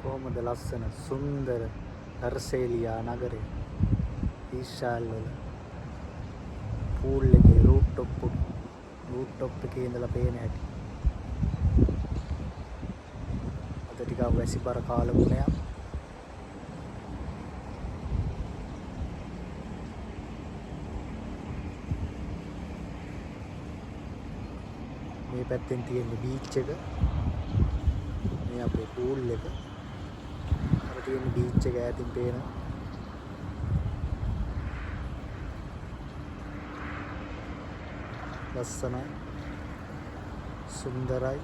කොහොමද ලස්සන සුන්දර හර්සේලියා නගරේ ඊශාල් වල පූල් එකේ රූෆ්ටොප් එකේ ඉඳලා පේන හැටි. අද ටිකක් වැසිබර කාලගුණයක්. මේ පැත්තෙන් තියෙන බීච් එක. මේ අපේ පූල් එක. අර තියෙන බීච් එක ඈතින් පේනවා. ලස්සනයි සුන්දරයි